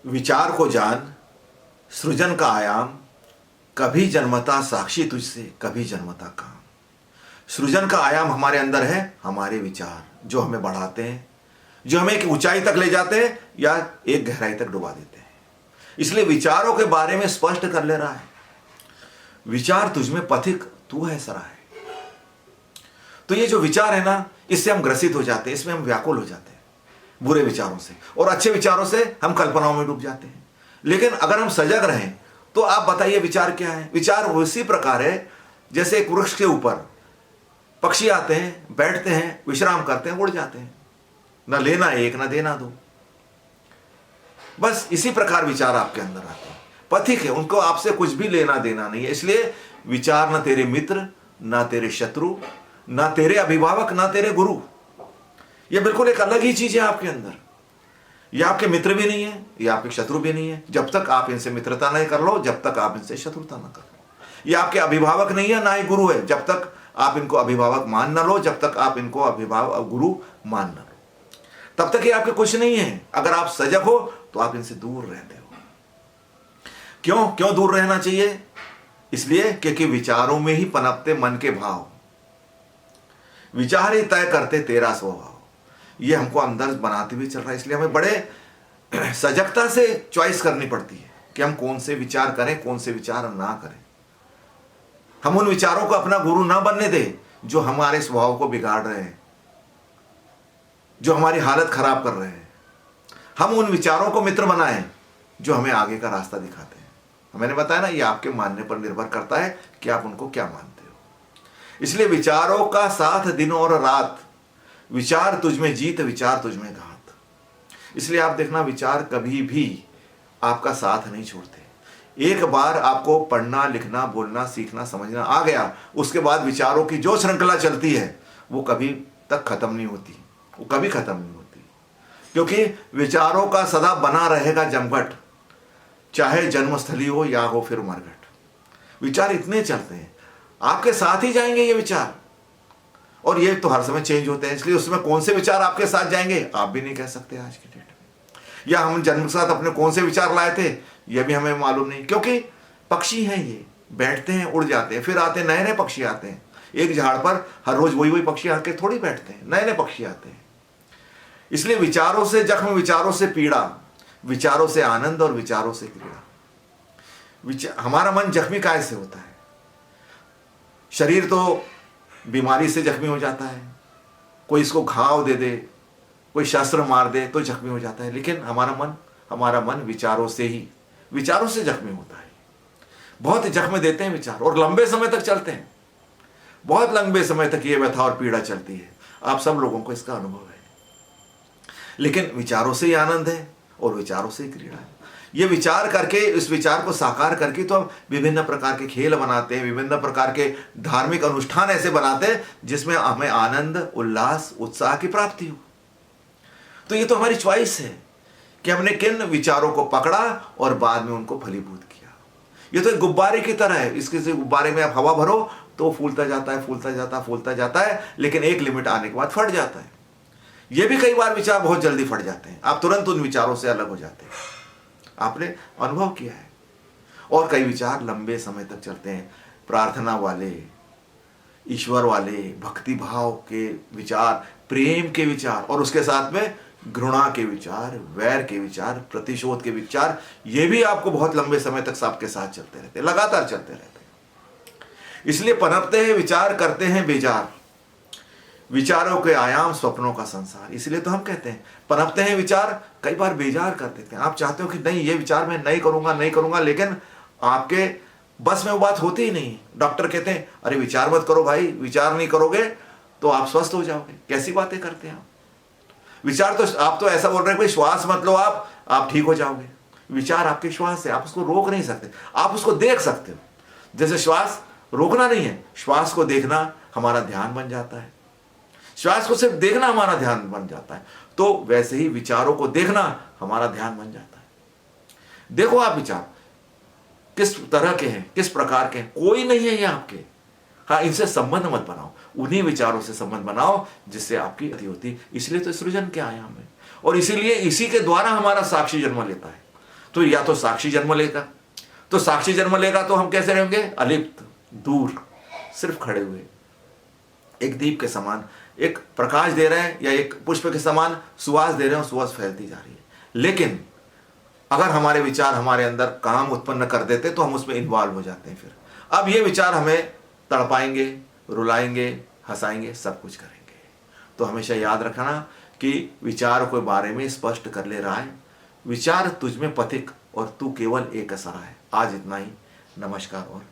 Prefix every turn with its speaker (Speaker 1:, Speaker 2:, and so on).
Speaker 1: विचार को जान, सृजन का आयाम, कभी जन्मता साक्षी तुझसे, कभी जन्मता काम। सृजन का आयाम हमारे अंदर है, हमारे विचार जो हमें बढ़ाते हैं, जो हमें एक ऊंचाई तक ले जाते हैं या एक गहराई तक डुबा देते हैं। इसलिए विचारों के बारे में स्पष्ट कर ले रहा है, विचार तुझमें पथिक, तू है सराय। तो ये जो विचार है ना, इससे हम ग्रसित हो जाते हैं, इसमें हम व्याकुल हो जाते हैं बुरे विचारों से, और अच्छे विचारों से हम कल्पनाओं में डूब जाते हैं। लेकिन अगर हम सजग रहें तो आप बताइए विचार क्या है। विचार उसी प्रकार है जैसे एक वृक्ष के ऊपर पक्षी आते हैं, बैठते हैं, विश्राम करते हैं, उड़ जाते हैं, न लेना एक न देना दो। बस इसी प्रकार विचार आपके अंदर आते हैं, पथिक है, उनको आपसे कुछ भी लेना देना नहीं है। इसलिए विचार न तेरे मित्र, न तेरे शत्रु, न तेरे अभिभावक, न तेरे गुरु। यह बिल्कुल एक अलग ही चीज है आपके अंदर। ये आपके मित्र भी नहीं है, ये आपके शत्रु भी नहीं है जब तक आप इनसे मित्रता नहीं कर लो, जब तक आप इनसे शत्रुता न कर लो। ये आपके अभिभावक नहीं है, ना ही गुरु है जब तक आप इनको अभिभावक मान न लो, जब तक आप इनको अभिभावक गुरु मान न लो, तब तक ये आपके कुछ नहीं है। अगर आप सजग हो तो आप इनसे दूर रहते हो। क्यों दूर रहना चाहिए? इसलिए क्योंकि विचारों में ही पनपते मन के भाव, विचार ही तय करते तेरा स्वभाव। ये हमको अंदर बनाते हुए चल रहा है। इसलिए हमें बड़े सजगता से चॉइस करनी पड़ती है कि हम कौन से विचार करें, कौन से विचार ना करें। हम उन विचारों को अपना गुरु ना बनने दें जो हमारे स्वभाव को बिगाड़ रहे हैं, जो हमारी हालत खराब कर रहे हैं। हम उन विचारों को मित्र बनाएं जो हमें आगे का रास्ता दिखाते हैं। मैंने बताया ना, ये आपके मानने पर निर्भर करता है कि आप उनको क्या मानते हो। इसलिए विचारों का साथ दिन और रात, विचार तुझमें जीत, विचार तुझमें घात। इसलिए आप देखना, विचार कभी भी आपका साथ नहीं छोड़ते। एक बार आपको पढ़ना, लिखना, बोलना, सीखना, समझना आ गया, उसके बाद विचारों की जो श्रृंखला चलती है वो कभी तक खत्म नहीं होती, वो कभी खत्म नहीं होती। क्योंकि विचारों का सदा बना रहेगा जमघट, चाहे जन्मस्थली हो या हो फिर मरघट। विचार इतने चलते हैं, आपके साथ ही जाएंगे ये विचार, और ये तो हर समय चेंज होते हैं। इसलिए उसमें कौन से विचार आपके साथ जाएंगे आप भी नहीं कह सकते आज की डेट में। या हम जन्म के साथ अपने कौन से विचार लाए थे ये भी हमें मालूम नहीं, क्योंकि पक्षी हैं, ये बैठते हैं, उड़ जाते हैं, फिर आते हैं नए नए पक्षी आते हैं। एक झाड़ पर हर रोज वही पक्षी आके थोड़ी बैठते हैं, नए नए पक्षी आते हैं। इसलिए विचारों से जख्म, विचारों से पीड़ा, विचारों से आनंद और विचारों से क्रीड़ा। हमारा मन जख्मी काय से होता है? शरीर तो बीमारी से जख्मी हो जाता है, कोई इसको घाव दे दे, कोई शस्त्र मार दे तो जख्मी हो जाता है। लेकिन हमारा मन विचारों से जख्मी होता है। बहुत जख्म देते हैं विचार, और लंबे समय तक चलते हैं। बहुत लंबे समय तक ये व्यथा और पीड़ा चलती है। आप सब लोगों को इसका अनुभव है। लेकिन विचारों से ही आनंद है और विचारों से ही क्रीड़ा है। ये विचार करके, इस विचार को साकार करके तो हम विभिन्न प्रकार के खेल बनाते हैं, विभिन्न प्रकार के धार्मिक अनुष्ठान ऐसे बनाते हैं जिसमें हमें आनंद, उल्लास, उत्साह की प्राप्ति हो। तो ये तो हमारी चॉइस है कि हमने किन विचारों को पकड़ा और बाद में उनको फलीभूत किया। ये तो एक गुब्बारे की तरह है। इसके से गुब्बारे में आप हवा भरो तो फूलता जाता है, फूलता जाता है, लेकिन एक लिमिट आने के बाद फट जाता है। ये भी कई बार विचार बहुत जल्दी फट जाते हैं, आप तुरंत उन विचारों से अलग हो जाते हैं। आपने अनुभव किया है। और कई विचार लंबे समय तक चलते हैं, प्रार्थना वाले, ईश्वर वाले, भक्ति भाव के विचार, प्रेम के विचार, और उसके साथ में घृणा के विचार, वैर के विचार, प्रतिशोध के विचार। ये भी आपको बहुत लंबे समय तक सबके साथ चलते रहते हैं, लगातार चलते रहते हैं। इसलिए पनपते हैं विचार, करते हैं बेजार, विचारों के आयाम, स्वप्नों का संसार। इसलिए तो हम कहते हैं पनपते हैं विचार, कई बार बेजार कर देते हैं। आप चाहते हो कि नहीं, ये विचार मैं नहीं करूंगा, लेकिन आपके बस में वो बात होती ही नहीं। डॉक्टर कहते हैं अरे विचार मत करो भाई, विचार नहीं करोगे तो आप स्वस्थ हो जाओगे। कैसी बातें करते हैं आप? विचार तो आप तो ऐसा बोल रहे हैं भाई श्वास मत लो, आप ठीक हो जाओगे। विचार आपके श्वास है, आप उसको रोक नहीं सकते, आप उसको देख सकते हो। जैसे श्वास रोकना नहीं है, श्वास को देखना हमारा ध्यान बन जाता है, श्वास को सिर्फ देखना हमारा ध्यान बन जाता है। तो वैसे ही विचारों को देखना हमारा ध्यान बन जाता है। देखो आप विचार किस तरह के हैं, किस प्रकार के हैं, कोई नहीं है ये आपके। हाँ, इनसे संबंध मत बनाओ, उन्हीं विचारों से संबंध बनाओ जिससे आपकी अति होती। इसलिए तो सृजन के आयाम है, और इसीलिए इसी के द्वारा हमारा साक्षी जन्म लेता है। तो या तो साक्षी जन्म लेगा, तो साक्षी जन्म लेगा तो हम कैसे रहेंगे? अलिप्त, दूर, सिर्फ खड़े हुए, एक दीप के समान, एक प्रकाश दे रहे हैं या एक पुष्प के समान सुवास दे रहे हैं और सुवास फैलती जा रही है। लेकिन अगर हमारे विचार हमारे अंदर काम उत्पन्न कर देते तो हम उसमें इन्वॉल्व हो जाते हैं। फिर अब ये विचार हमें तड़पाएंगे, रुलाएंगे, हंसाएंगे, सब कुछ करेंगे। तो हमेशा याद रखना कि विचार के बारे में स्पष्ट कर ले रहा है, विचार तुझ में पथिक और तू केवल एक असरा है। आज इतना ही। नमस्कार और